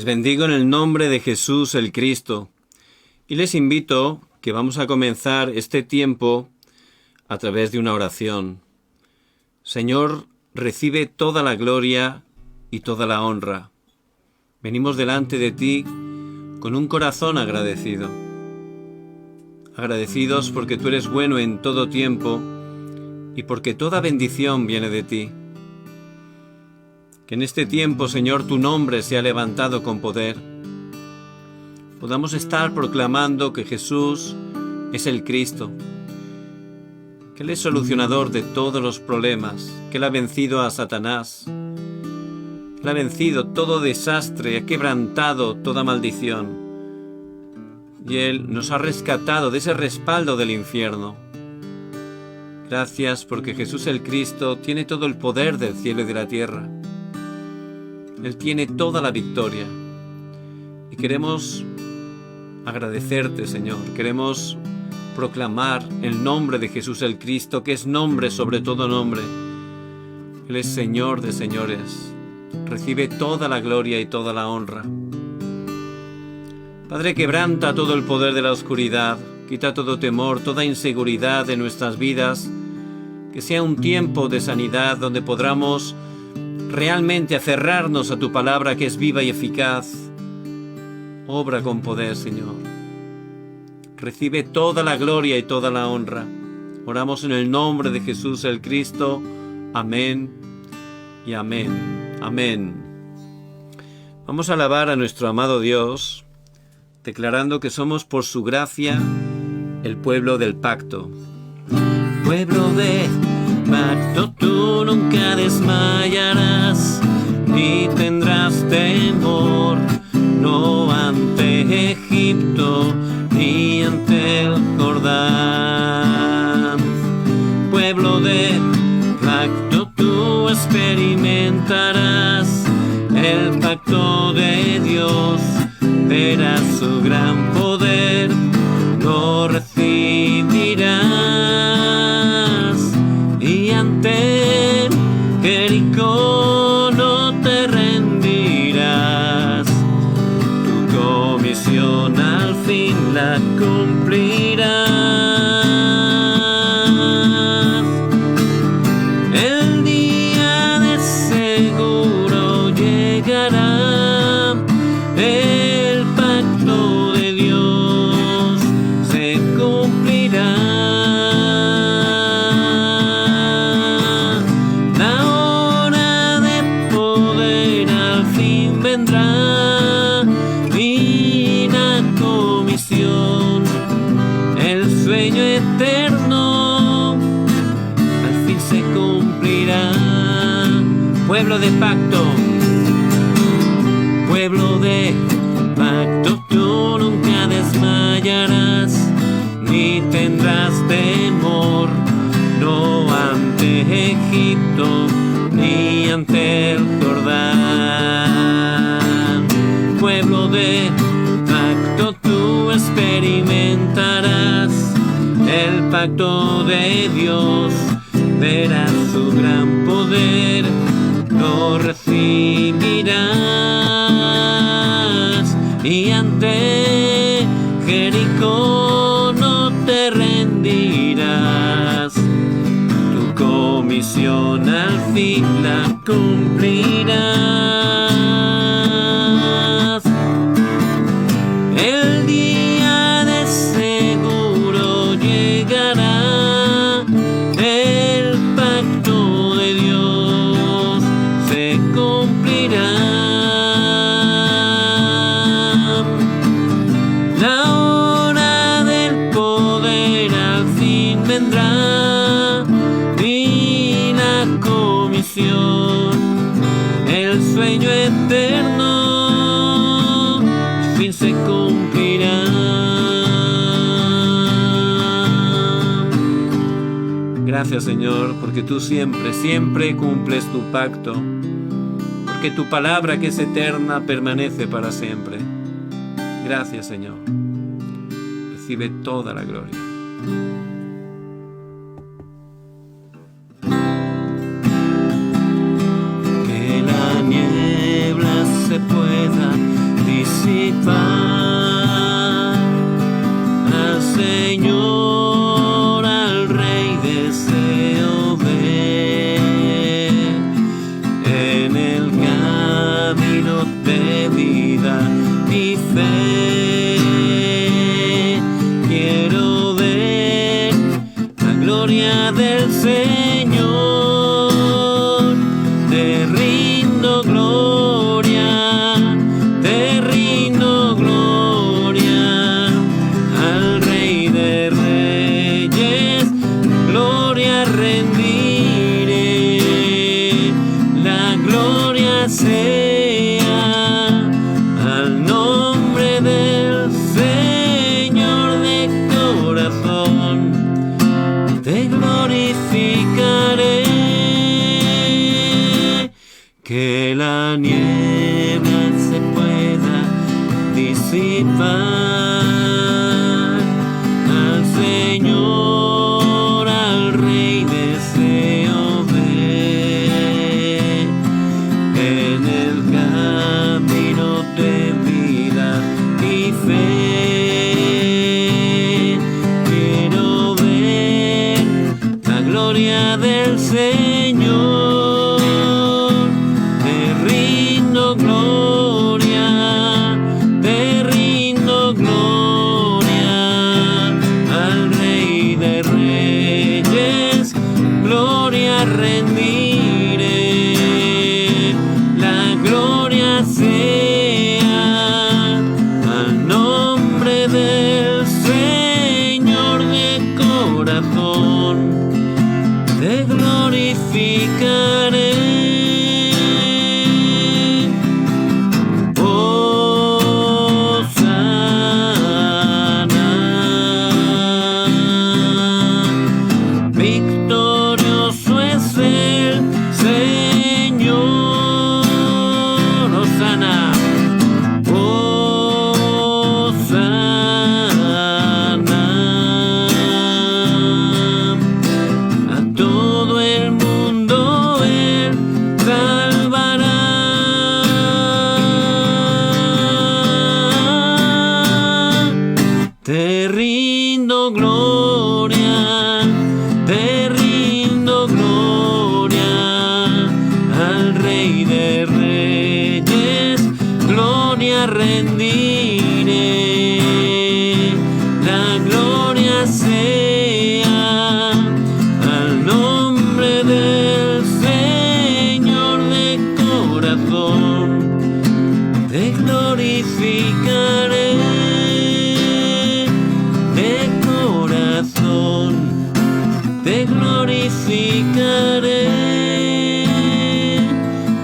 bendigo en el nombre de Jesús el Cristo y les invito que vamos a comenzar este tiempo a través de una oración. Señor, recibe toda la gloria y toda la honra. Venimos delante de ti con un corazón agradecido. Agradecidos porque tú eres bueno en todo tiempo y porque toda bendición viene de ti. Que en este tiempo, Señor, tu nombre sea levantado con poder. Podamos estar proclamando que Jesús es el Cristo, que Él es solucionador de todos los problemas, que Él ha vencido a Satanás, que Él ha vencido todo desastre, ha quebrantado toda maldición, y Él nos ha rescatado de ese respaldo del infierno. Gracias porque Jesús el Cristo tiene todo el poder del cielo y de la tierra. Él tiene toda la victoria. Y queremos agradecerte, Señor. Queremos proclamar el nombre de Jesús el Cristo, que es nombre sobre todo nombre. Él es Señor de señores. Recibe toda la gloria y toda la honra. Padre, quebranta todo el poder de la oscuridad. Quita todo temor, toda inseguridad de nuestras vidas. Que sea un tiempo de sanidad donde podamos realmente aferrarnos a tu palabra que es viva y eficaz. Obra con poder, Señor. Recibe toda la gloria y toda la honra. Oramos en el nombre de Jesús el Cristo. Amén y amén. Amén. Vamos a alabar a nuestro amado Dios, declarando que somos por su gracia el pueblo del pacto. Pueblo de pacto, tú nunca desmayarás, ni tendrás temor, no ante Egipto, ni ante el Jordán. Pueblo de pacto, tú experimentarás el pacto de Dios, verás su gran poder, lo recibirás. Y ante Jericó no te rendirás, tu comisión al fin la cumplirás. El día de seguro llegará, el pacto de Dios se cumplirá. Vendrá y la comisión, el sueño eterno al fin se cumplirá. Pueblo de pacto, pueblo de pacto, tú nunca desmayarás, ni tendrás temor, no ante Egipto, ni ante el Jordán. Pueblo de pacto, tú experimentarás el pacto de Dios, verás su gran poder, lo recibirás. Y ante Jericó no te rendirás, tu comisión al fin la cumplirás. El día de seguro llegará, el pacto de Dios se cumplirá. La hora del poder al fin vendrá, y la comisión, el sueño eterno, al fin se cumplirá. Gracias, Señor, porque tú siempre, siempre cumples tu pacto, porque tu palabra que es eterna permanece para siempre. Gracias, Señor. Recibe toda la gloria. Que la niebla se pueda gloria del Señor, te rindo gloria, te rindo gloria al Rey de Reyes, gloria rendiré, la gloria sea al nombre del Señor de corazón, te glorificaré, que la niebla se pueda disipar, al Señor, al Rey deseo ver, en el camino de vida y fe, quiero ver la gloria del Señor, te rindo gloria, te rindo gloria al Rey de Reyes, gloria rendiré, la gloria sea al nombre del Señor de corazón, te glorificaré. Victorioso es el Señor, Hosana, Hosana, a todo el mundo Él salvará, te rindo gloria, te rindo gloria al Rey de Reyes, gloria rendiré, la gloria sea al nombre del Señor de corazón, te glorificaré de corazón, te glorificaré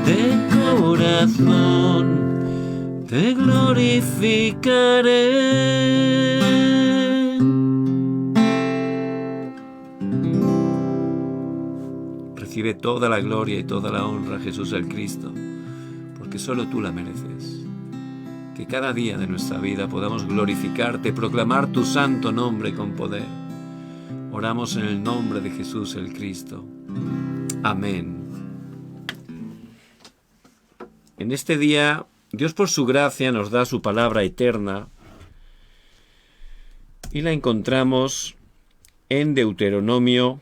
de corazón, te glorificaré. Recibe toda la gloria y toda la honra, Jesús el Cristo, porque solo tú la mereces. Que cada día de nuestra vida podamos glorificarte, proclamar tu santo nombre con poder. Oramos en el nombre de Jesús el Cristo. Amén. En este día, Dios por su gracia nos da su palabra eterna y la encontramos en Deuteronomio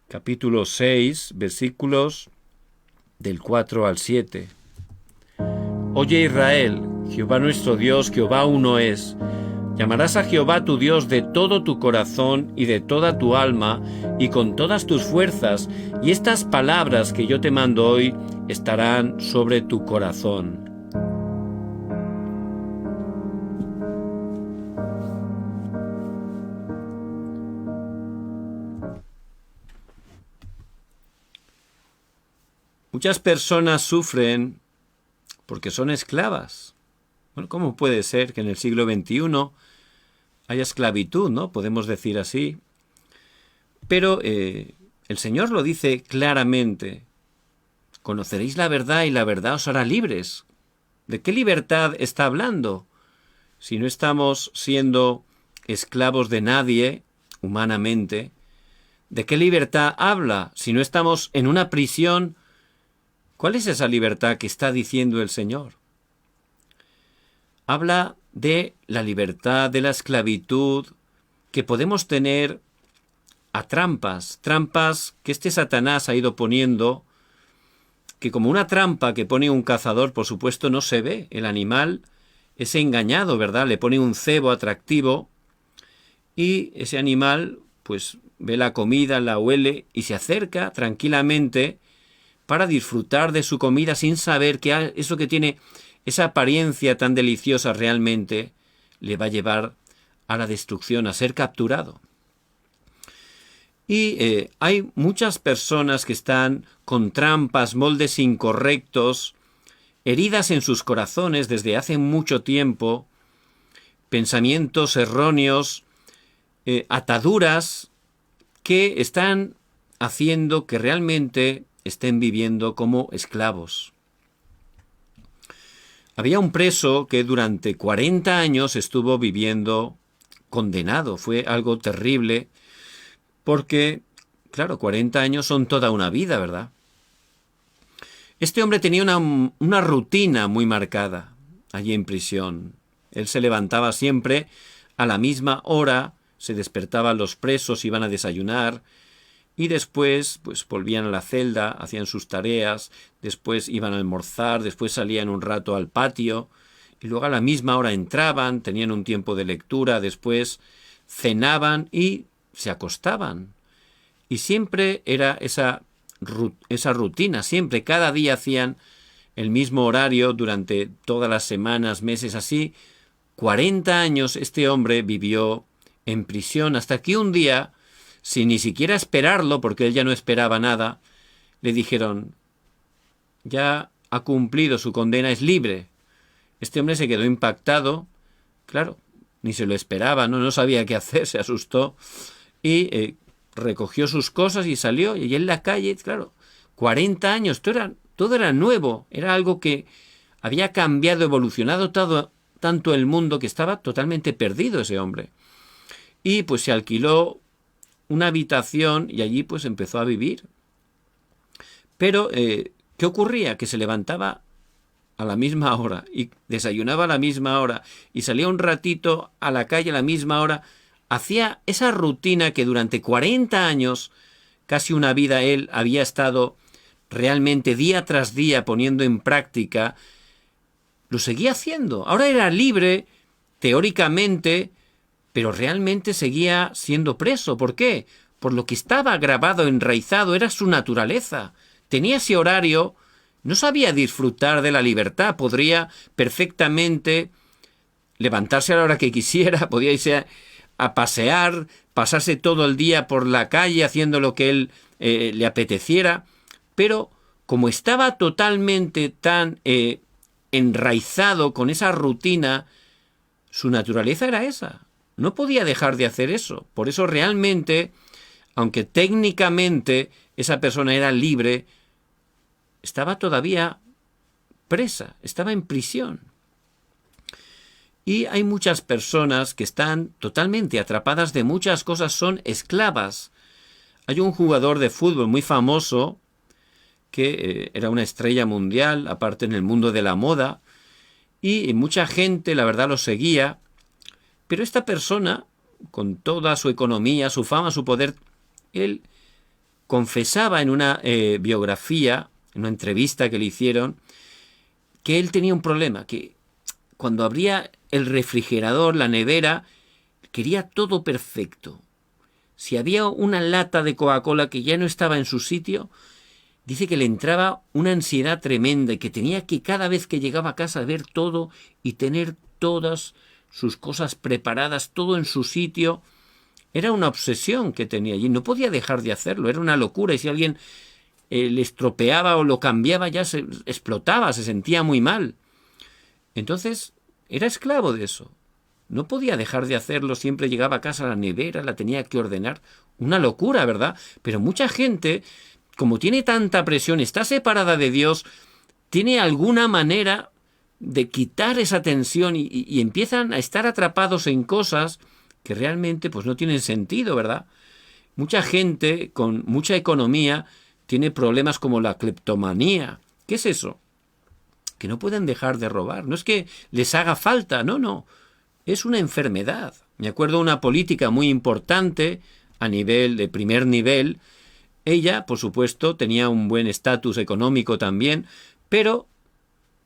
capítulo 6, versículos del 4 al 7. Oye Israel, Jehová nuestro Dios, Jehová uno es. Llamarás a Jehová tu Dios de todo tu corazón y de toda tu alma y con todas tus fuerzas, y estas palabras que yo te mando hoy estarán sobre tu corazón. Muchas personas sufren porque son esclavas. Bueno, ¿cómo puede ser que en el siglo XXI haya esclavitud, ¿no? Podemos decir así. Pero el Señor lo dice claramente. Conoceréis la verdad y la verdad os hará libres. ¿De qué libertad está hablando? Si no estamos siendo esclavos de nadie, humanamente, ¿de qué libertad habla? Si no estamos en una prisión, ¿cuál es esa libertad que está diciendo el Señor? Habla de la libertad, de la esclavitud que podemos tener a trampas que este Satanás ha ido poniendo, que como una trampa que pone un cazador, por supuesto, no se ve. El animal es engañado, ¿verdad? Le pone un cebo atractivo y ese animal, pues, ve la comida, la huele y se acerca tranquilamente para disfrutar de su comida sin saber que eso que tiene esa apariencia tan deliciosa realmente le va a llevar a la destrucción, a ser capturado. Y hay muchas personas que están con trampas, moldes incorrectos, heridas en sus corazones desde hace mucho tiempo, pensamientos erróneos, ataduras que están haciendo que realmente estén viviendo como esclavos. Había un preso que durante 40 años estuvo viviendo condenado. Fue algo terrible porque, claro, 40 años son toda una vida, ¿verdad? Este hombre tenía una rutina muy marcada allí en prisión. Él se levantaba siempre a la misma hora, se despertaban los presos, iban a desayunar y después pues volvían a la celda, hacían sus tareas, después iban a almorzar, después salían un rato al patio y luego a la misma hora entraban, tenían un tiempo de lectura, después cenaban y se acostaban. Y siempre era esa rutina, siempre, cada día hacían el mismo horario durante todas las semanas, meses así. 40 años este hombre vivió en prisión hasta que un día, sin ni siquiera esperarlo, porque él ya no esperaba nada, le dijeron, ya ha cumplido su condena, es libre. Este hombre se quedó impactado, claro, ni se lo esperaba, no sabía qué hacer, se asustó y recogió sus cosas y salió, y en la calle, claro, 40 años, todo era nuevo, era algo que había cambiado, evolucionado tanto el mundo que estaba totalmente perdido ese hombre. Y pues se alquiló una habitación y allí pues empezó a vivir. Pero, ¿qué ocurría? Que se levantaba a la misma hora y desayunaba a la misma hora y salía un ratito a la calle a la misma hora. Hacía esa rutina que durante 40 años, casi una vida, él había estado realmente día tras día poniendo en práctica. Lo seguía haciendo. Ahora era libre, teóricamente, pero realmente seguía siendo preso. ¿Por qué? Por lo que estaba grabado, enraizado, era su naturaleza. Tenía ese horario, no sabía disfrutar de la libertad, podría perfectamente levantarse a la hora que quisiera, podía irse a pasear, pasarse todo el día por la calle haciendo lo que él le apeteciera, pero como estaba totalmente tan enraizado con esa rutina, su naturaleza era esa. No podía dejar de hacer eso. Por eso realmente, aunque técnicamente esa persona era libre, estaba todavía presa, estaba en prisión. Y hay muchas personas que están totalmente atrapadas de muchas cosas, son esclavas. Hay un jugador de fútbol muy famoso que era una estrella mundial, aparte en el mundo de la moda, y mucha gente, la verdad, lo seguía. Pero esta persona, con toda su economía, su fama, su poder, él confesaba en una biografía, en una entrevista que le hicieron, que él tenía un problema, que cuando abría el refrigerador, la nevera, quería todo perfecto. Si había una lata de Coca-Cola que ya no estaba en su sitio, dice que le entraba una ansiedad tremenda y que tenía que cada vez que llegaba a casa ver todo y tener todas sus cosas preparadas, todo en su sitio. Era una obsesión que tenía allí, no podía dejar de hacerlo, era una locura, y si alguien le estropeaba o lo cambiaba ya se explotaba, se sentía muy mal. Entonces era esclavo de eso, no podía dejar de hacerlo, siempre llegaba a casa, la nevera la tenía que ordenar, una locura, ¿verdad? Pero mucha gente, como tiene tanta presión, está separada de Dios, tiene alguna manera de quitar esa tensión y empiezan a estar atrapados en cosas que realmente pues no tienen sentido, ¿verdad? Mucha gente con mucha economía tiene problemas como la cleptomanía. ¿Qué es eso? Que no pueden dejar de robar. No es que les haga falta, no. Es una enfermedad. Me acuerdo de una política muy importante a nivel de primer nivel. Ella, por supuesto, tenía un buen estatus económico también, pero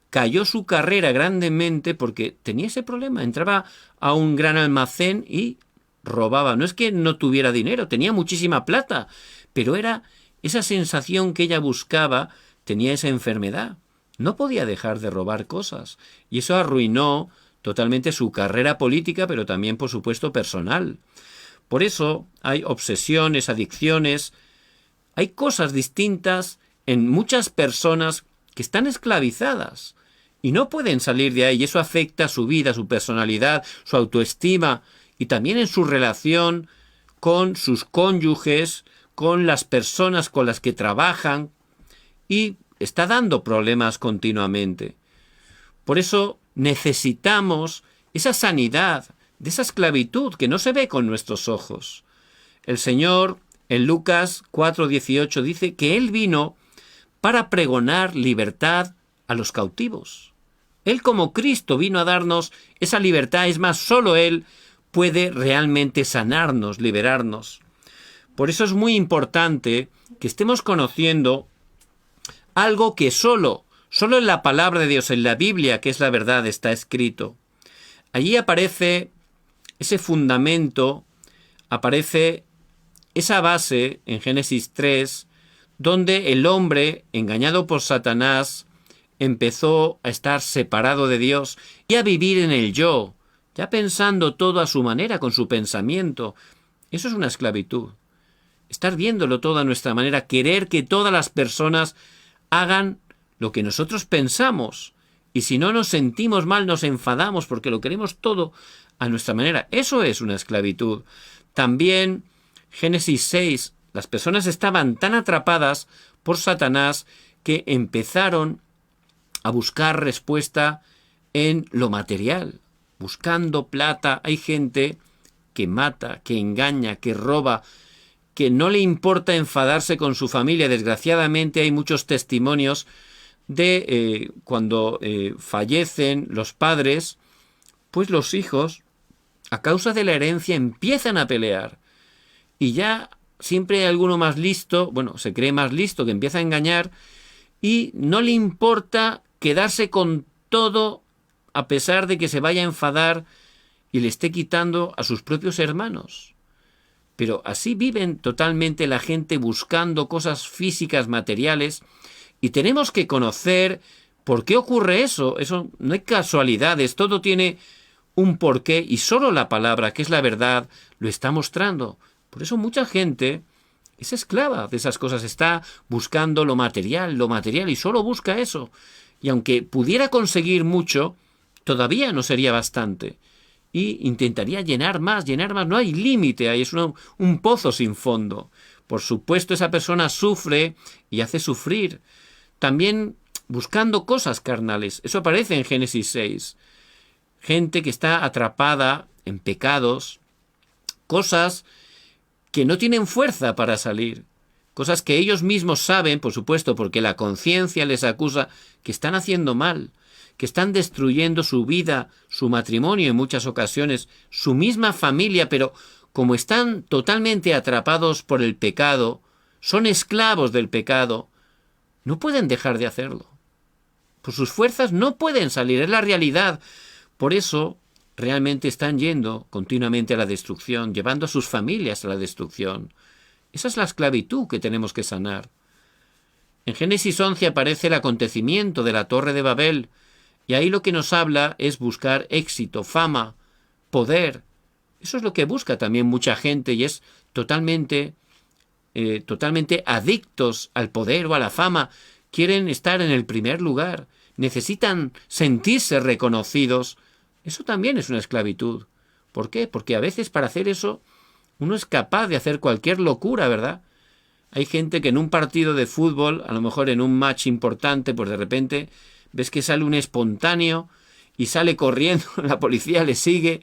cayó su carrera grandemente porque tenía ese problema. Entraba a un gran almacén y robaba. No es que no tuviera dinero, tenía muchísima plata, pero era esa sensación que ella buscaba, tenía esa enfermedad. No podía dejar de robar cosas. Y eso arruinó totalmente su carrera política, pero también, por supuesto, personal. Por eso hay obsesiones, adicciones, hay cosas distintas en muchas personas que están esclavizadas y no pueden salir de ahí, y eso afecta su vida, su personalidad, su autoestima y también en su relación con sus cónyuges, con las personas con las que trabajan, y está dando problemas continuamente. Por eso necesitamos esa sanidad de esa esclavitud que no se ve con nuestros ojos. El Señor en Lucas 4:18 dice que Él vino para pregonar libertad a los cautivos. Él como Cristo vino a darnos esa libertad, es más, solo Él puede realmente sanarnos, liberarnos. Por eso es muy importante que estemos conociendo algo que solo en la palabra de Dios, en la Biblia, que es la verdad, está escrito. Allí aparece ese fundamento, aparece esa base en Génesis 3, donde el hombre, engañado por Satanás, empezó a estar separado de Dios y a vivir en el yo, ya pensando todo a su manera, con su pensamiento. Eso es una esclavitud. Estar viéndolo todo a nuestra manera, querer que todas las personas hagan lo que nosotros pensamos. Y si no nos sentimos mal, nos enfadamos porque lo queremos todo a nuestra manera. Eso es una esclavitud. También Génesis 6, las personas estaban tan atrapadas por Satanás que empezaron a buscar respuesta en lo material, buscando plata. Hay gente que mata, que engaña, que roba, que no le importa enfadarse con su familia. Desgraciadamente hay muchos testimonios de cuando fallecen los padres, pues los hijos, a causa de la herencia, empiezan a pelear. Y ya siempre hay alguno más listo, se cree más listo, que empieza a engañar y no le importa quedarse con todo a pesar de que se vaya a enfadar y le esté quitando a sus propios hermanos. Pero así viven totalmente la gente, buscando cosas físicas, materiales, y tenemos que conocer por qué ocurre eso. Eso no hay casualidades, todo tiene un porqué, y solo la palabra, que es la verdad, lo está mostrando. Por eso mucha gente es esclava de esas cosas, está buscando lo material, y solo busca eso. Y aunque pudiera conseguir mucho, todavía no sería bastante. Y intentaría llenar más, no hay límite ahí, es un pozo sin fondo. Por supuesto, esa persona sufre y hace sufrir. También buscando cosas carnales. Eso aparece en Génesis 6. Gente que está atrapada en pecados, cosas que no tienen fuerza para salir, cosas que ellos mismos saben, por supuesto, porque la conciencia les acusa, que están haciendo mal, que están destruyendo su vida, su matrimonio en muchas ocasiones, su misma familia, pero como están totalmente atrapados por el pecado, son esclavos del pecado, no pueden dejar de hacerlo. Por sus fuerzas no pueden salir, es la realidad. Por eso realmente están yendo continuamente a la destrucción, llevando a sus familias a la destrucción. Esa es la esclavitud que tenemos que sanar. En Génesis 11 aparece el acontecimiento de la Torre de Babel, y ahí lo que nos habla es buscar éxito, fama, poder. Eso es lo que busca también mucha gente, y es totalmente adictos al poder o a la fama. Quieren estar en el primer lugar, necesitan sentirse reconocidos. Eso también es una esclavitud. ¿Por qué? Porque a veces para hacer eso uno es capaz de hacer cualquier locura, ¿verdad? Hay gente que en un partido de fútbol, a lo mejor en un match importante, pues de repente ves que sale un espontáneo y sale corriendo, la policía le sigue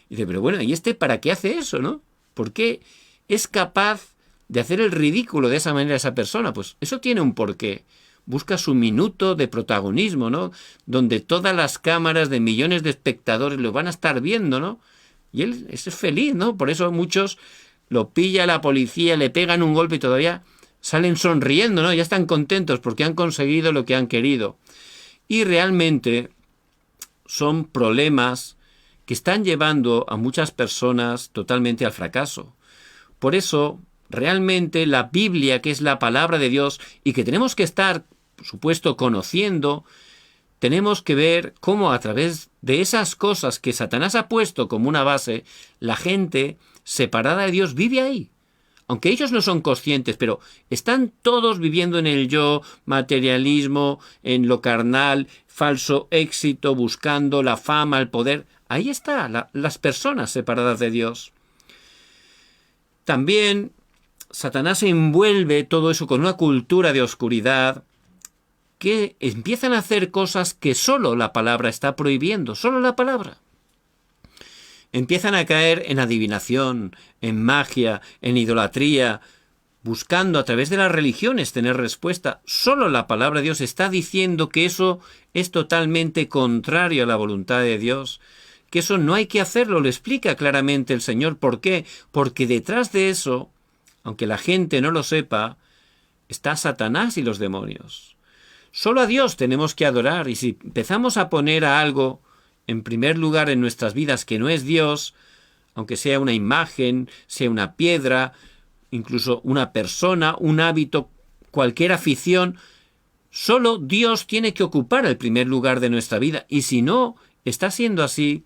y dice, pero bueno, ¿y este para qué hace eso, no? ¿Por qué es capaz de hacer el ridículo de esa manera esa persona? Pues eso tiene un porqué. Busca su minuto de protagonismo, ¿no? Donde todas las cámaras de millones de espectadores lo van a estar viendo, ¿no? Y él es feliz, ¿no? Por eso muchos lo pilla la policía, le pegan un golpe y todavía salen sonriendo, ¿no? Ya están contentos porque han conseguido lo que han querido. Y realmente son problemas que están llevando a muchas personas totalmente al fracaso. Por eso, realmente la Biblia, que es la palabra de Dios y que tenemos que estar, por supuesto, conociendo, tenemos que ver cómo a través de esas cosas que Satanás ha puesto como una base, la gente separada de Dios vive ahí. Aunque ellos no son conscientes, pero están todos viviendo en el yo, materialismo, en lo carnal, falso éxito, buscando la fama, el poder. Ahí está, las personas separadas de Dios. También Satanás envuelve todo eso con una cultura de oscuridad, que empiezan a hacer cosas que solo la palabra está prohibiendo, solo la palabra. Empiezan a caer en adivinación, en magia, en idolatría, buscando a través de las religiones tener respuesta. Solo la palabra de Dios está diciendo que eso es totalmente contrario a la voluntad de Dios, que eso no hay que hacerlo, lo explica claramente el Señor. ¿Por qué? Porque detrás de eso, aunque la gente no lo sepa, está Satanás y los demonios. Solo a Dios tenemos que adorar, y si empezamos a poner a algo en primer lugar en nuestras vidas que no es Dios, aunque sea una imagen, sea una piedra, incluso una persona, un hábito, cualquier afición, solo Dios tiene que ocupar el primer lugar de nuestra vida, y si no está siendo así,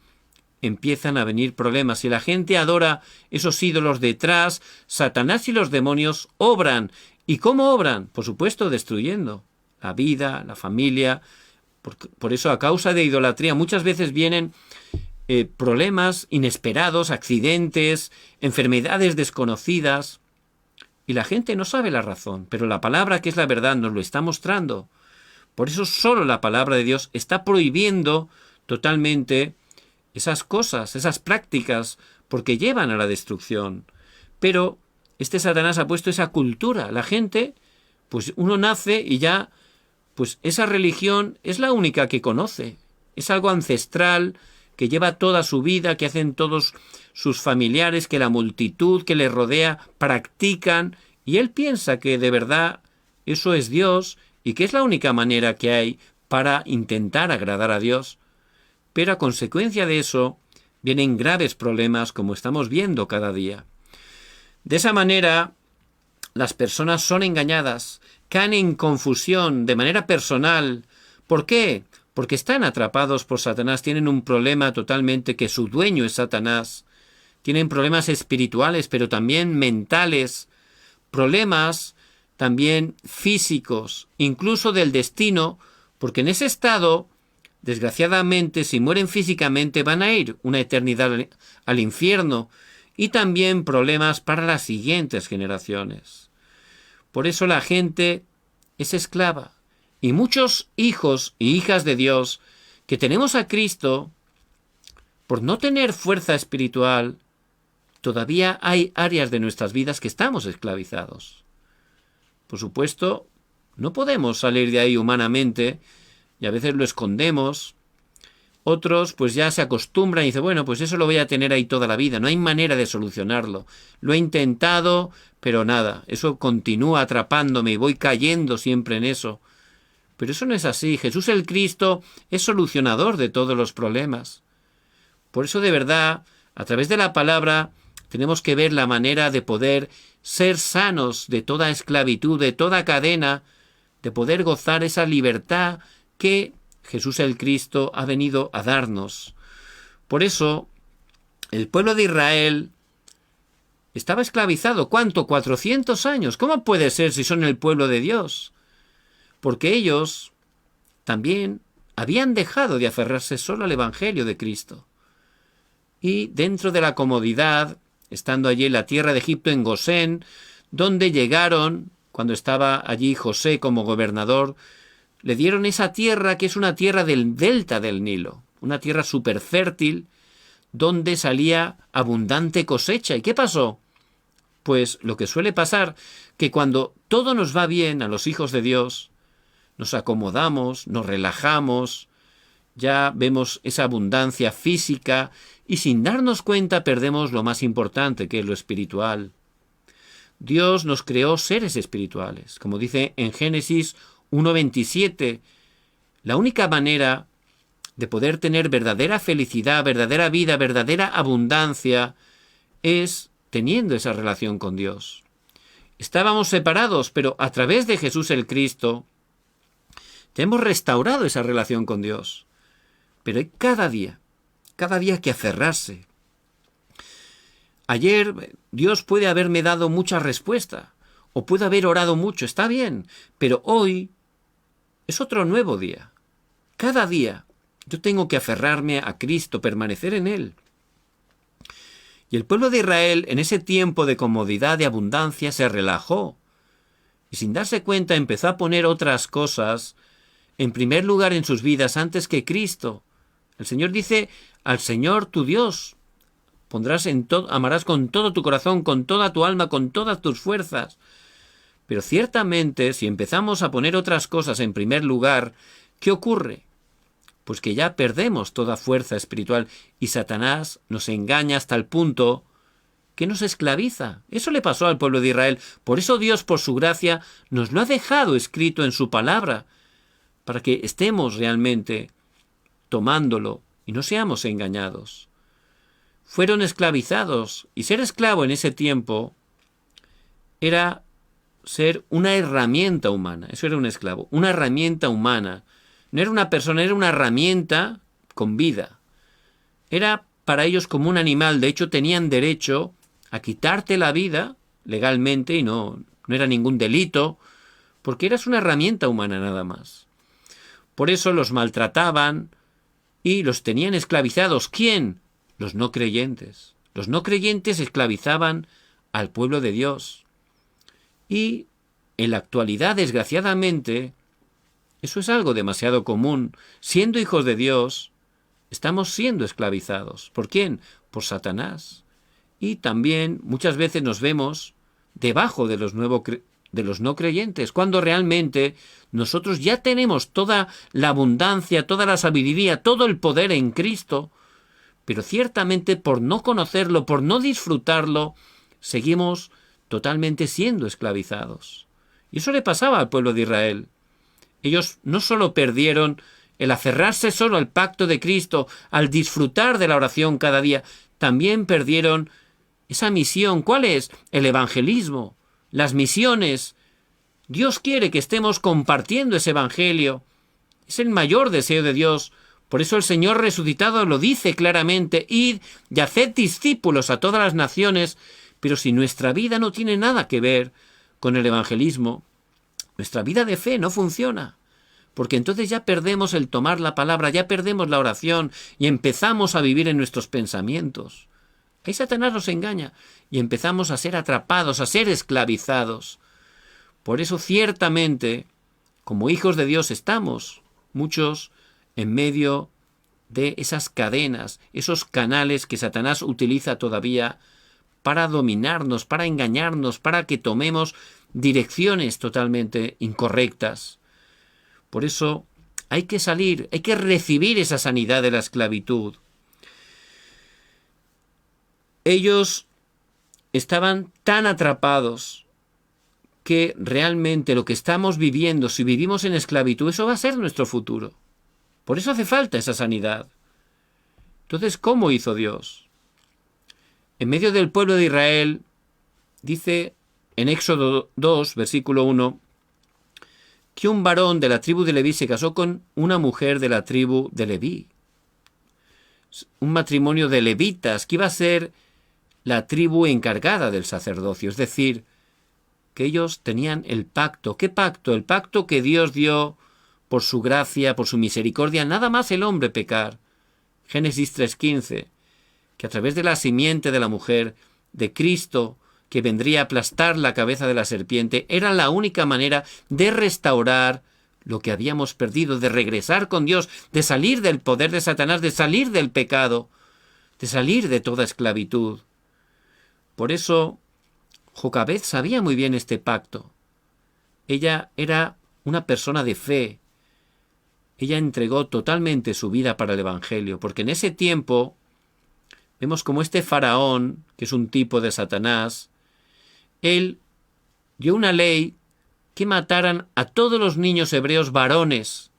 empiezan a venir problemas. Si la gente adora esos ídolos detrás, Satanás y los demonios obran. ¿Y cómo obran? Por supuesto, destruyendo la vida, la familia. Por eso, a causa de idolatría, muchas veces vienen problemas inesperados, accidentes, enfermedades desconocidas, y la gente no sabe la razón, pero la palabra, que es la verdad, nos lo está mostrando. Por eso solo la palabra de Dios está prohibiendo totalmente esas cosas, esas prácticas, porque llevan a la destrucción. Pero este Satanás ha puesto esa cultura. La gente, pues uno nace y ya, pues esa religión es la única que conoce. Es algo ancestral, que lleva toda su vida, que hacen todos sus familiares, que la multitud que le rodea practican, y él piensa que de verdad eso es Dios y que es la única manera que hay para intentar agradar a Dios. Pero a consecuencia de eso vienen graves problemas, como estamos viendo cada día. De esa manera, las personas son engañadas, caen en confusión de manera personal. ¿Por qué? Porque están atrapados por Satanás, tienen un problema totalmente, que su dueño es Satanás. Tienen problemas espirituales, pero también mentales, problemas también físicos, incluso del destino, porque en ese estado, desgraciadamente, si mueren físicamente, van a ir una eternidad al infierno, y también problemas para las siguientes generaciones. Por eso la gente es esclava. Y muchos hijos y hijas de Dios que tenemos a Cristo, por no tener fuerza espiritual, todavía hay áreas de nuestras vidas que estamos esclavizados. Por supuesto, no podemos salir de ahí humanamente, y a veces lo escondemos. Otros pues ya se acostumbran y dicen, bueno, pues eso lo voy a tener ahí toda la vida, no hay manera de solucionarlo. Lo he intentado, pero nada, eso continúa atrapándome y voy cayendo siempre en eso. Pero eso no es así. Jesús el Cristo es solucionador de todos los problemas. Por eso, de verdad, a través de la palabra tenemos que ver la manera de poder ser sanos de toda esclavitud, de toda cadena, de poder gozar esa libertad que Jesús el Cristo ha venido a darnos. Por eso, el pueblo de Israel estaba esclavizado. ¿Cuánto? 400 años. ¿Cómo puede ser si son el pueblo de Dios? Porque ellos también habían dejado de aferrarse solo al Evangelio de Cristo. Y dentro de la comodidad, estando allí en la tierra de Egipto, en Gosén, donde llegaron, cuando estaba allí José como gobernador, le dieron esa tierra que es una tierra del delta del Nilo, una tierra súper fértil, donde salía abundante cosecha. ¿Y qué pasó? Pues lo que suele pasar, que cuando todo nos va bien a los hijos de Dios, nos acomodamos, nos relajamos, ya vemos esa abundancia física y sin darnos cuenta perdemos lo más importante, que es lo espiritual. Dios nos creó seres espirituales, como dice en Génesis 1:27. La única manera de poder tener verdadera felicidad, verdadera vida, verdadera abundancia, es teniendo esa relación con Dios. Estábamos separados, pero a través de Jesús el Cristo, ya hemos restaurado esa relación con Dios. Pero hay cada día que aferrarse. Ayer Dios puede haberme dado mucha respuesta, o puede haber orado mucho, está bien, pero hoy es otro nuevo día. Cada día yo tengo que aferrarme a Cristo, permanecer en Él. Y el pueblo de Israel, en ese tiempo de comodidad, de abundancia, se relajó. Y sin darse cuenta empezó a poner otras cosas en primer lugar en sus vidas antes que Cristo. El Señor dice, al Señor tu Dios amarás con todo tu corazón, con toda tu alma, con todas tus fuerzas. Pero ciertamente, si empezamos a poner otras cosas en primer lugar, ¿qué ocurre? Pues que ya perdemos toda fuerza espiritual y Satanás nos engaña hasta el punto que nos esclaviza. Eso le pasó al pueblo de Israel. Por eso Dios, por su gracia, nos lo ha dejado escrito en su palabra, para que estemos realmente tomándolo y no seamos engañados. Fueron esclavizados, y ser esclavo en ese tiempo era ser una herramienta humana. Eso era un esclavo, una herramienta humana. No era una persona, era una herramienta con vida. Era para ellos como un animal. De hecho, tenían derecho a quitarte la vida legalmente, y no era ningún delito, porque eras una herramienta humana nada más. Por eso los maltrataban y los tenían esclavizados. ¿Quién? Los no creyentes. Los no creyentes esclavizaban al pueblo de Dios. Y en la actualidad, desgraciadamente, eso es algo demasiado común. Siendo hijos de Dios, estamos siendo esclavizados. ¿Por quién? Por Satanás. Y también muchas veces nos vemos debajo de los no creyentes, cuando realmente nosotros ya tenemos toda la abundancia, toda la sabiduría, todo el poder en Cristo, pero ciertamente por no conocerlo, por no disfrutarlo, seguimos totalmente siendo esclavizados. Y eso le pasaba al pueblo de Israel. Ellos no solo perdieron el aferrarse solo al pacto de Cristo, al disfrutar de la oración cada día, también perdieron esa misión. ¿Cuál es? El evangelismo, las misiones. Dios quiere que estemos compartiendo ese evangelio. Es el mayor deseo de Dios. Por eso el Señor resucitado lo dice claramente: id y haced discípulos a todas las naciones. Pero si nuestra vida no tiene nada que ver con el evangelismo, nuestra vida de fe no funciona. Porque entonces ya perdemos el tomar la palabra, ya perdemos la oración y empezamos a vivir en nuestros pensamientos. Ahí Satanás nos engaña y empezamos a ser atrapados, a ser esclavizados. Por eso ciertamente, como hijos de Dios, estamos muchos en medio de esas cadenas, esos canales que Satanás utiliza todavía para dominarnos, para engañarnos, para que tomemos direcciones totalmente incorrectas. Por eso hay que salir, hay que recibir esa sanidad de la esclavitud. Ellos estaban tan atrapados que realmente lo que estamos viviendo, si vivimos en esclavitud, eso va a ser nuestro futuro. Por eso hace falta esa sanidad. Entonces, ¿cómo hizo Dios? En medio del pueblo de Israel, dice en Éxodo 2, versículo 1, que un varón de la tribu de Leví se casó con una mujer de la tribu de Leví. Un matrimonio de levitas, que iba a ser la tribu encargada del sacerdocio. Es decir, que ellos tenían el pacto. ¿Qué pacto? El pacto que Dios dio por su gracia, por su misericordia, nada más el hombre pecar. Génesis 3:15, que a través de la simiente de la mujer, de Cristo, que vendría a aplastar la cabeza de la serpiente, era la única manera de restaurar lo que habíamos perdido, de regresar con Dios, de salir del poder de Satanás, de salir del pecado, de salir de toda esclavitud. Por eso, Jocabed sabía muy bien este pacto. Ella era una persona de fe. Ella entregó totalmente su vida para el Evangelio, porque en ese tiempo vemos como este faraón, que es un tipo de Satanás, él dio una ley que mataran a todos los niños hebreos varones,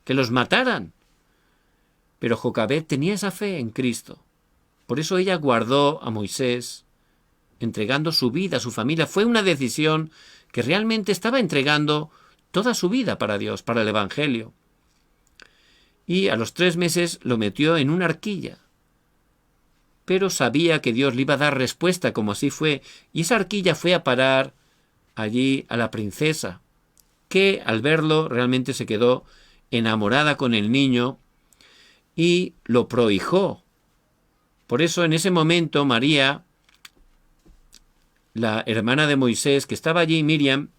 que los mataran. Pero Jocabed tenía esa fe en Cristo. Por eso ella guardó a Moisés, entregando su vida a su familia. Fue una decisión que realmente estaba entregando toda su vida para Dios, para el Evangelio. Y a los 3 meses lo metió en una arquilla. Pero sabía que Dios le iba a dar respuesta, como así fue. Y esa arquilla fue a parar allí a la princesa, que al verlo realmente se quedó enamorada con el niño y lo prohijó. Por eso en ese momento María, la hermana de Moisés, que estaba allí, Miriam,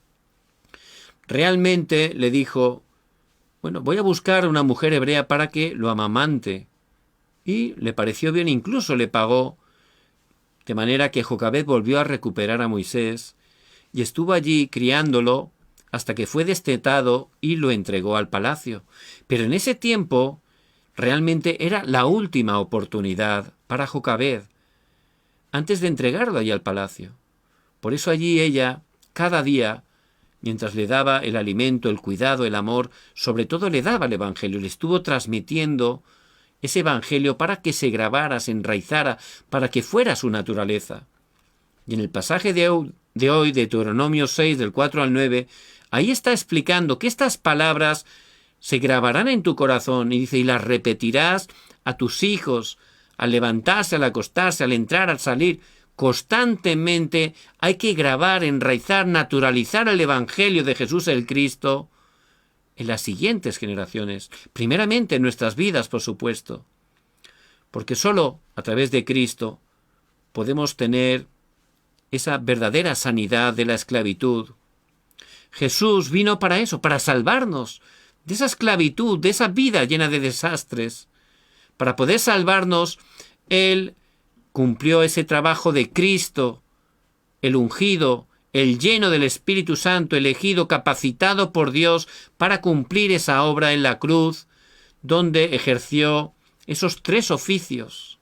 realmente le dijo, bueno, voy a buscar una mujer hebrea para que lo amamante. Y le pareció bien, incluso le pagó, de manera que Jocabed volvió a recuperar a Moisés y estuvo allí criándolo hasta que fue destetado y lo entregó al palacio. Pero en ese tiempo realmente era la última oportunidad para Jocabed, antes de entregarlo allí al palacio. Por eso allí ella, cada día, mientras le daba el alimento, el cuidado, el amor, sobre todo le daba el Evangelio, le estuvo transmitiendo ese Evangelio para que se grabara, se enraizara, para que fuera su naturaleza. Y en el pasaje de hoy, de Deuteronomio 6, del 4 al 9, ahí está explicando que estas palabras se grabarán en tu corazón, y dice, y las repetirás a tus hijos, al levantarse, al acostarse, al entrar, al salir. Constantemente hay que grabar, enraizar, naturalizar el Evangelio de Jesús el Cristo en las siguientes generaciones, primeramente en nuestras vidas, por supuesto, porque solo a través de Cristo podemos tener esa verdadera sanidad de la esclavitud. Jesús vino para eso, para salvarnos de esa esclavitud, de esa vida llena de desastres. Para poder salvarnos, Él cumplió ese trabajo de Cristo, el ungido, el lleno del Espíritu Santo, elegido, capacitado por Dios para cumplir esa obra en la cruz, donde ejerció esos 3 oficios.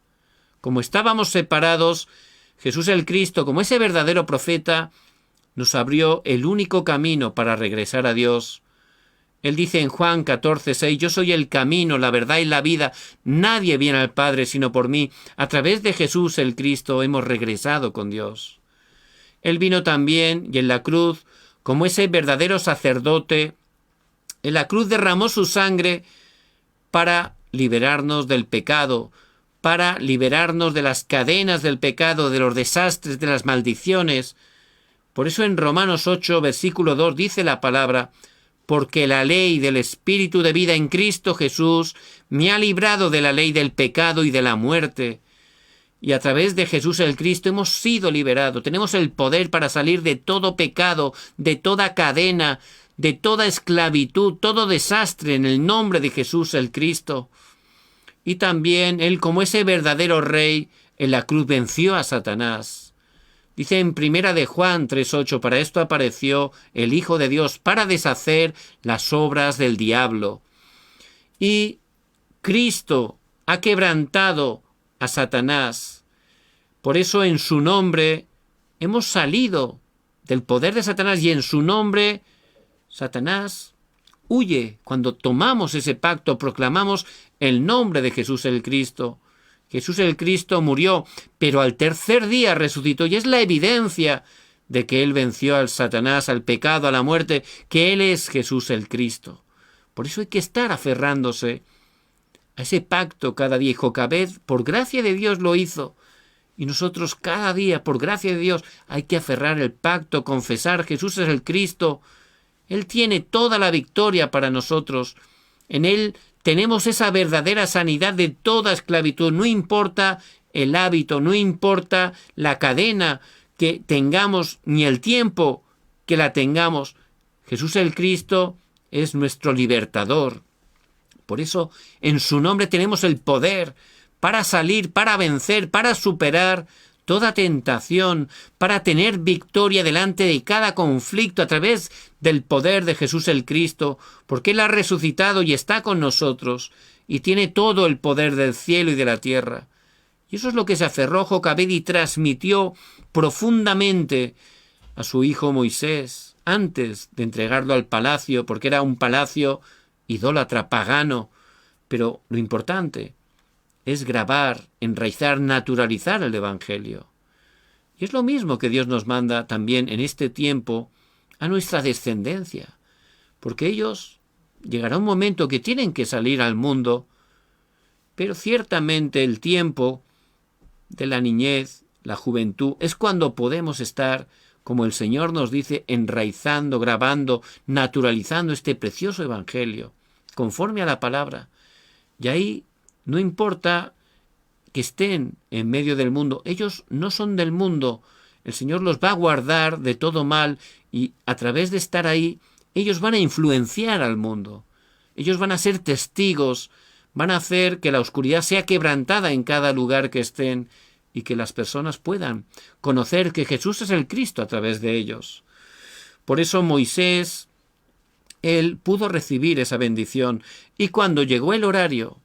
Como estábamos separados, Jesús el Cristo, como ese verdadero profeta, nos abrió el único camino para regresar a Dios. Él dice en Juan 14:6, yo soy el camino, la verdad y la vida. Nadie viene al Padre sino por mí. A través de Jesús el Cristo hemos regresado con Dios. Él vino también y en la cruz, como ese verdadero sacerdote, en la cruz derramó su sangre para liberarnos del pecado, para liberarnos de las cadenas del pecado, de los desastres, de las maldiciones. Por eso en Romanos 8, versículo 2 dice la palabra, porque la ley del Espíritu de vida en Cristo Jesús me ha librado de la ley del pecado y de la muerte. Y a través de Jesús el Cristo hemos sido liberados. Tenemos el poder para salir de todo pecado, de toda cadena, de toda esclavitud, todo desastre en el nombre de Jesús el Cristo. Y también Él, como ese verdadero Rey, en la cruz venció a Satanás. Dice en 1 de Juan 3:8, para esto apareció el Hijo de Dios, para deshacer las obras del diablo. Y Cristo ha quebrantado a Satanás. Por eso en su nombre hemos salido del poder de Satanás y en su nombre Satanás huye. Cuando tomamos ese pacto, proclamamos el nombre de Jesús el Cristo. Jesús el Cristo murió, pero al 3er día resucitó y es la evidencia de que Él venció al Satanás, al pecado, a la muerte, que Él es Jesús el Cristo. Por eso hay que estar aferrándose a ese pacto cada día. Y Jocabed, por gracia de Dios, lo hizo. Y nosotros cada día, por gracia de Dios, hay que aferrar el pacto, confesar, Jesús es el Cristo. Él tiene toda la victoria para nosotros. En Él tenemos esa verdadera sanidad de toda esclavitud. No importa el hábito, no importa la cadena que tengamos, ni el tiempo que la tengamos. Jesús el Cristo es nuestro libertador. Por eso, en su nombre tenemos el poder para salir, para vencer, para superar toda tentación, para tener victoria delante de cada conflicto a través del poder de Jesús el Cristo, porque Él ha resucitado y está con nosotros y tiene todo el poder del cielo y de la tierra. Y eso es lo que se aferró Jocabed y transmitió profundamente a su hijo Moisés antes de entregarlo al palacio, porque era un palacio idólatra, pagano, Pero lo importante es grabar, enraizar, naturalizar el Evangelio. Y es lo mismo que Dios nos manda también en este tiempo a nuestra descendencia, porque ellos llegará un momento que tienen que salir al mundo, pero ciertamente el tiempo de la niñez, la juventud, es cuando podemos estar, como el Señor nos dice, enraizando, grabando, naturalizando este precioso Evangelio, conforme a la palabra. Y ahí no importa que estén en medio del mundo, ellos no son del mundo, el Señor los va a guardar de todo mal y a través de estar ahí, ellos van a influenciar al mundo, ellos van a ser testigos, van a hacer que la oscuridad sea quebrantada en cada lugar que estén y que las personas puedan conocer que Jesús es el Cristo a través de ellos. Por eso Moisés, él pudo recibir esa bendición y cuando llegó el horario,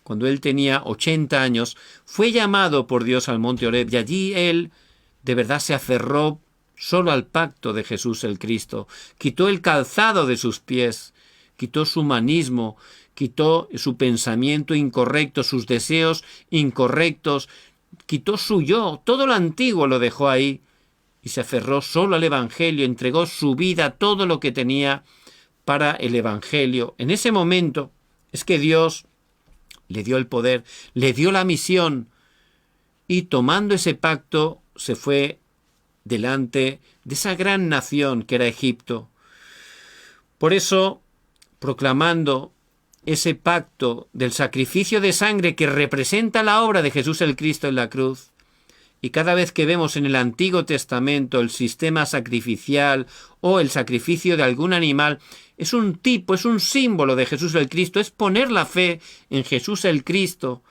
cuando él tenía 80 años, fue llamado por Dios al monte Horeb y allí él de verdad se aferró solo al pacto de Jesús el Cristo, quitó el calzado de sus pies, quitó su humanismo, quitó su pensamiento incorrecto, sus deseos incorrectos, quitó su yo, todo lo antiguo lo dejó ahí y se aferró solo al Evangelio, entregó su vida, todo lo que tenía para el Evangelio. En ese momento es que Dios le dio el poder, le dio la misión y tomando ese pacto se fue delante de esa gran nación que era Egipto. Por eso, proclamando ese pacto del sacrificio de sangre que representa la obra de Jesús el Cristo en la cruz, y cada vez que vemos en el Antiguo Testamento el sistema sacrificial o el sacrificio de algún animal, es un tipo, es un símbolo de Jesús el Cristo, es poner la fe en Jesús el Cristo.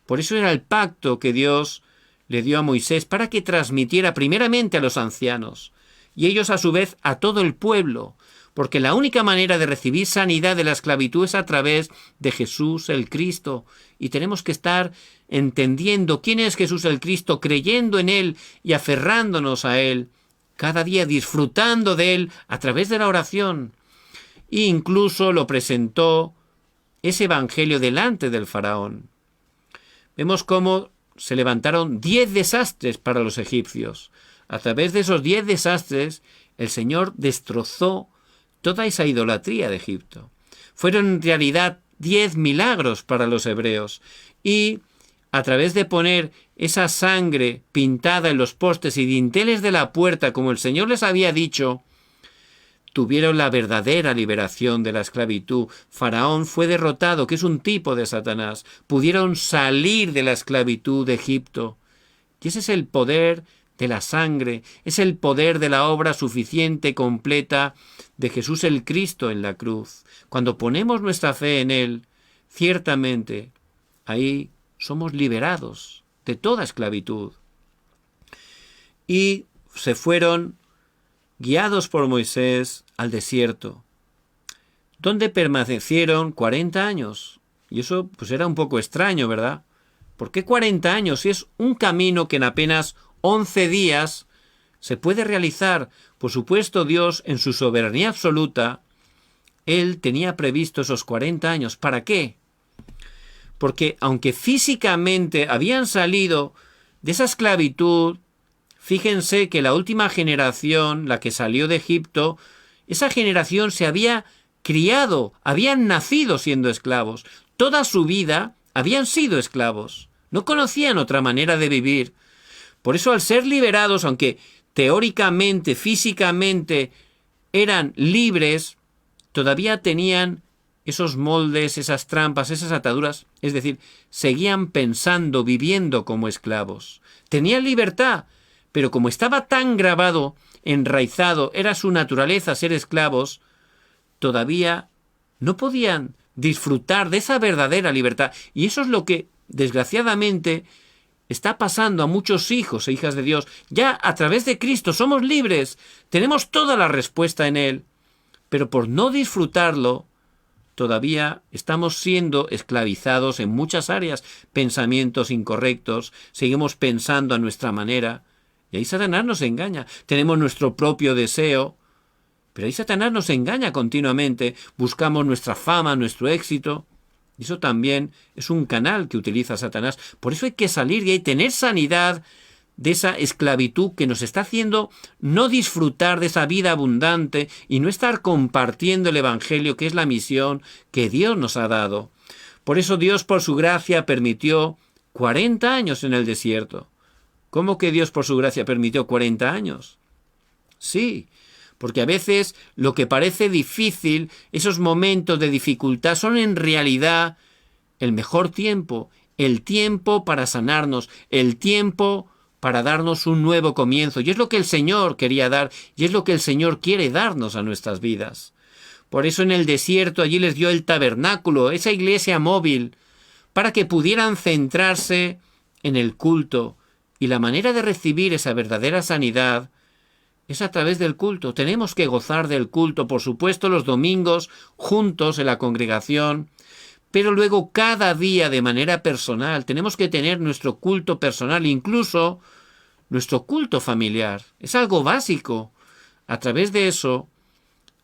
Por eso era el pacto que Dios le dio a Moisés para que transmitiera primeramente a los ancianos y ellos a su vez a todo el pueblo, porque la única manera de recibir sanidad de la esclavitud es a través de Jesús el Cristo. Y tenemos que estar entendiendo quién es Jesús el Cristo, creyendo en Él y aferrándonos a Él, cada día disfrutando de Él a través de la oración. E incluso lo presentó ese evangelio delante del faraón. Vemos cómo se levantaron 10 desastres para los egipcios. A través de esos 10 desastres, el Señor destrozó toda esa idolatría de Egipto. Fueron en realidad 10 milagros para los hebreos y a través de poner esa sangre pintada en los postes y dinteles de la puerta, como el Señor les había dicho, tuvieron la verdadera liberación de la esclavitud. Faraón fue derrotado, que es un tipo de Satanás. Pudieron salir de la esclavitud de Egipto. Y ese es el poder de la sangre, es el poder de la obra suficiente, completa, de Jesús el Cristo en la cruz. Cuando ponemos nuestra fe en Él, ciertamente, ahí somos liberados de toda esclavitud. Y se fueron guiados por Moisés al desierto, donde permanecieron 40 años. Y eso pues era un poco extraño, ¿verdad? ¿Por qué 40 años? Si es un camino que en apenas 11 días se puede realizar. Por supuesto, Dios, en su soberanía absoluta, Él tenía previsto esos 40 años. ¿Para qué? Porque aunque físicamente habían salido de esa esclavitud, fíjense que la última generación, la que salió de Egipto, esa generación se había criado, habían nacido siendo esclavos. Toda su vida habían sido esclavos. No conocían otra manera de vivir. Por eso, al ser liberados, aunque teóricamente, físicamente, eran libres, todavía tenían esos moldes, esas trampas, esas ataduras. Es decir, seguían pensando, viviendo como esclavos. Tenían libertad, pero como estaba tan grabado, enraizado, era su naturaleza ser esclavos, todavía no podían disfrutar de esa verdadera libertad. Y eso es lo que, desgraciadamente, está pasando a muchos hijos e hijas de Dios. Ya a través de Cristo somos libres, tenemos toda la respuesta en Él, pero por no disfrutarlo, todavía estamos siendo esclavizados en muchas áreas, pensamientos incorrectos, seguimos pensando a nuestra manera, y ahí Satanás nos engaña. Tenemos nuestro propio deseo, pero ahí Satanás nos engaña continuamente, buscamos nuestra fama, nuestro éxito, Y eso también es un canal que utiliza Satanás. Por eso hay que salir y hay que tener sanidad de esa esclavitud que nos está haciendo no disfrutar de esa vida abundante y no estar compartiendo el Evangelio, que es la misión que Dios nos ha dado. Por eso Dios, por su gracia, permitió 40 años en el desierto. ¿Cómo que Dios, por su gracia, permitió 40 años? Sí, porque a veces lo que parece difícil, esos momentos de dificultad, son en realidad el mejor tiempo, el tiempo para sanarnos, el tiempo para darnos un nuevo comienzo. Y es lo que el Señor quería dar, y es lo que el Señor quiere darnos a nuestras vidas. Por eso en el desierto allí les dio el tabernáculo, esa iglesia móvil, para que pudieran centrarse en el culto. Y la manera de recibir esa verdadera sanidad es a través del culto. Tenemos que gozar del culto, por supuesto, los domingos, juntos en la congregación, pero luego cada día de manera personal. Tenemos que tener nuestro culto personal, incluso nuestro culto familiar. Es algo básico. A través de eso,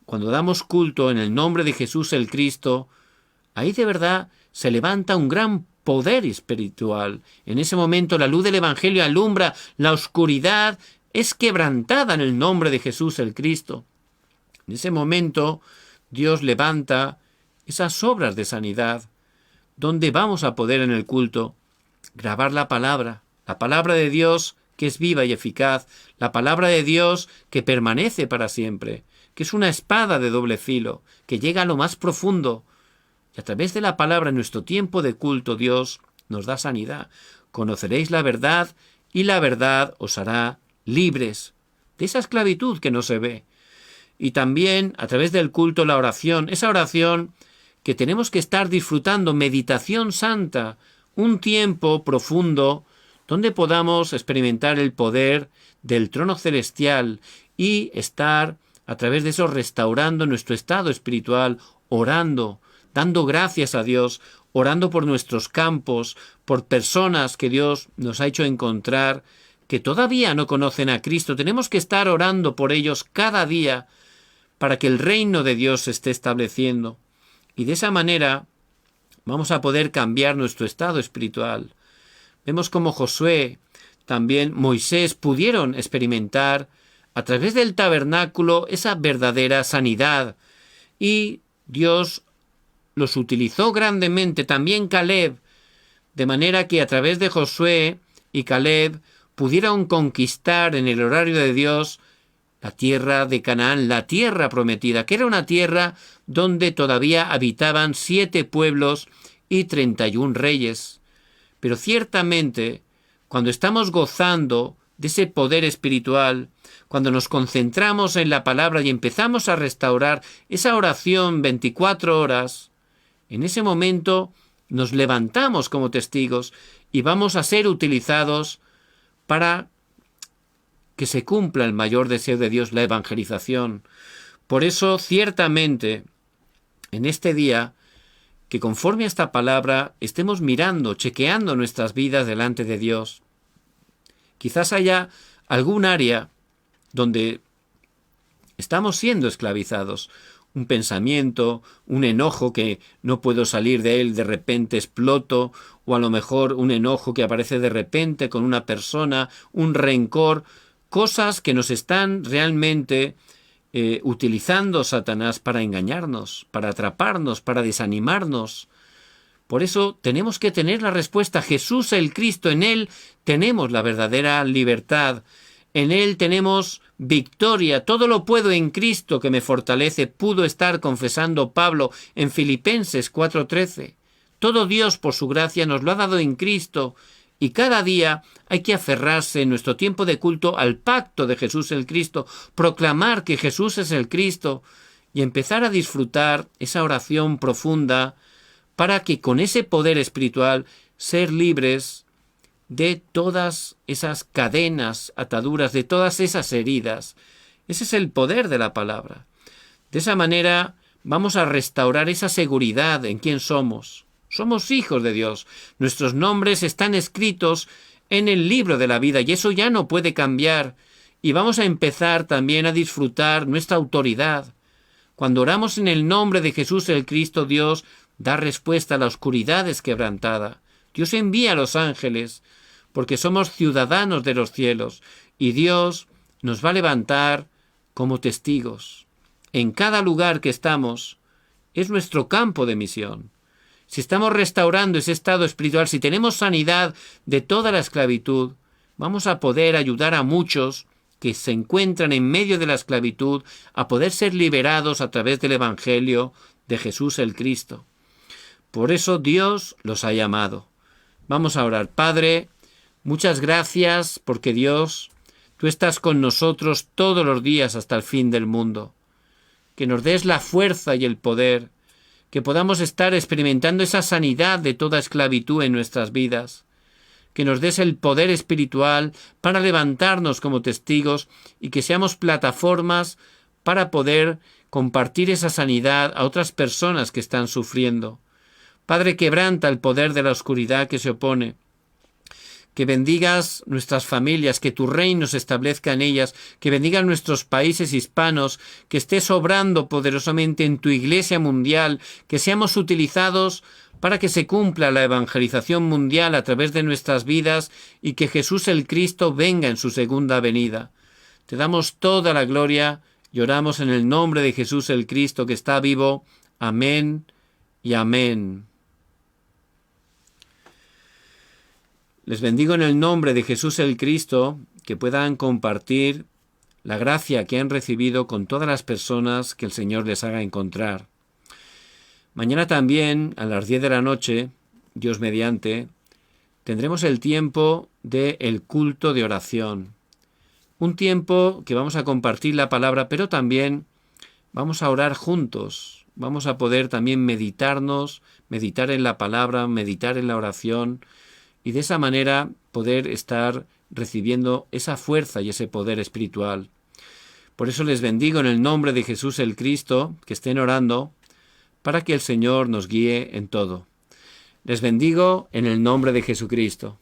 cuando damos culto en el nombre de Jesús el Cristo, ahí de verdad se levanta un gran poder espiritual. En ese momento la luz del Evangelio alumbra, la oscuridad es quebrantada en el nombre de Jesús el Cristo. En ese momento Dios levanta esas obras de sanidad, donde vamos a poder en el culto grabar la palabra de Dios que es viva y eficaz, la palabra de Dios que permanece para siempre, que es una espada de doble filo, que llega a lo más profundo. Y a través de la palabra en nuestro tiempo de culto Dios nos da sanidad. Conoceréis la verdad y la verdad os hará libres de esa esclavitud que no se ve. Y también a través del culto la oración, esa oración que tenemos que estar disfrutando, meditación santa, un tiempo profundo donde podamos experimentar el poder del trono celestial y estar a través de eso restaurando nuestro estado espiritual, orando, dando gracias a Dios, orando por nuestros campos, por personas que Dios nos ha hecho encontrar, que todavía no conocen a Cristo. Tenemos que estar orando por ellos cada día para que el reino de Dios se esté estableciendo. Y de esa manera vamos a poder cambiar nuestro estado espiritual. Vemos cómo Josué, también Moisés, pudieron experimentar a través del tabernáculo esa verdadera sanidad. Y Dios los utilizó grandemente, también Caleb, de manera que a través de Josué y Caleb pudieron conquistar en el horario de Dios la tierra de Canaán, la tierra prometida, que era una tierra donde todavía habitaban 7 pueblos y 31 reyes. Pero ciertamente, cuando estamos gozando de ese poder espiritual, cuando nos concentramos en la palabra y empezamos a restaurar esa oración 24 horas, en ese momento nos levantamos como testigos y vamos a ser utilizados para que se cumpla el mayor deseo de Dios, la evangelización. Por eso, ciertamente, en este día, que conforme a esta palabra estemos mirando, chequeando nuestras vidas delante de Dios. Quizás haya algún área donde estamos siendo esclavizados. Un pensamiento, un enojo que no puedo salir de él, de repente exploto, o a lo mejor un enojo que aparece de repente con una persona, un rencor, cosas que nos están realmente utilizando Satanás para engañarnos, para atraparnos, para desanimarnos. Por eso tenemos que tener la respuesta. Jesús el Cristo, en Él tenemos la verdadera libertad. En Él tenemos victoria. Todo lo puedo en Cristo que me fortalece. Pudo estar confesando Pablo en Filipenses 4:13. Todo Dios por su gracia nos lo ha dado en Cristo. Y cada día hay que aferrarse en nuestro tiempo de culto al pacto de Jesús el Cristo, proclamar que Jesús es el Cristo y empezar a disfrutar esa oración profunda para que con ese poder espiritual ser libres de todas esas cadenas, ataduras, de todas esas heridas. Ese es el poder de la palabra. De esa manera vamos a restaurar esa seguridad en quién somos. Somos hijos de Dios. Nuestros nombres están escritos en el libro de la vida y eso ya no puede cambiar. Y vamos a empezar también a disfrutar nuestra autoridad. Cuando oramos en el nombre de Jesús el Cristo, Dios da respuesta a la oscuridad desquebrantada. Dios envía a los ángeles porque somos ciudadanos de los cielos y Dios nos va a levantar como testigos. En cada lugar que estamos es nuestro campo de misión. Si estamos restaurando ese estado espiritual, si tenemos sanidad de toda la esclavitud, vamos a poder ayudar a muchos que se encuentran en medio de la esclavitud a poder ser liberados a través del Evangelio de Jesús el Cristo. Por eso Dios los ha llamado. Vamos a orar. Padre, muchas gracias porque Dios, tú estás con nosotros todos los días hasta el fin del mundo. Que nos des la fuerza y el poder, que podamos estar experimentando esa sanidad de toda esclavitud en nuestras vidas. Que nos des el poder espiritual para levantarnos como testigos y que seamos plataformas para poder compartir esa sanidad a otras personas que están sufriendo. Padre, quebranta el poder de la oscuridad que se opone. Que bendigas nuestras familias, que tu reino se establezca en ellas, que bendigas nuestros países hispanos, que estés obrando poderosamente en tu iglesia mundial, que seamos utilizados para que se cumpla la evangelización mundial a través de nuestras vidas y que Jesús el Cristo venga en su segunda venida. Te damos toda la gloria y oramos en el nombre de Jesús el Cristo que está vivo. Amén y amén. Les bendigo en el nombre de Jesús el Cristo, que puedan compartir la gracia que han recibido con todas las personas que el Señor les haga encontrar. Mañana también, a las 10 de la noche, Dios mediante, tendremos el tiempo del culto de oración. Un tiempo que vamos a compartir la palabra, pero también vamos a orar juntos. Vamos a poder también meditar en la palabra, meditar en la oración, y de esa manera poder estar recibiendo esa fuerza y ese poder espiritual. Por eso les bendigo en el nombre de Jesús el Cristo, que estén orando, para que el Señor nos guíe en todo. Les bendigo en el nombre de Jesucristo.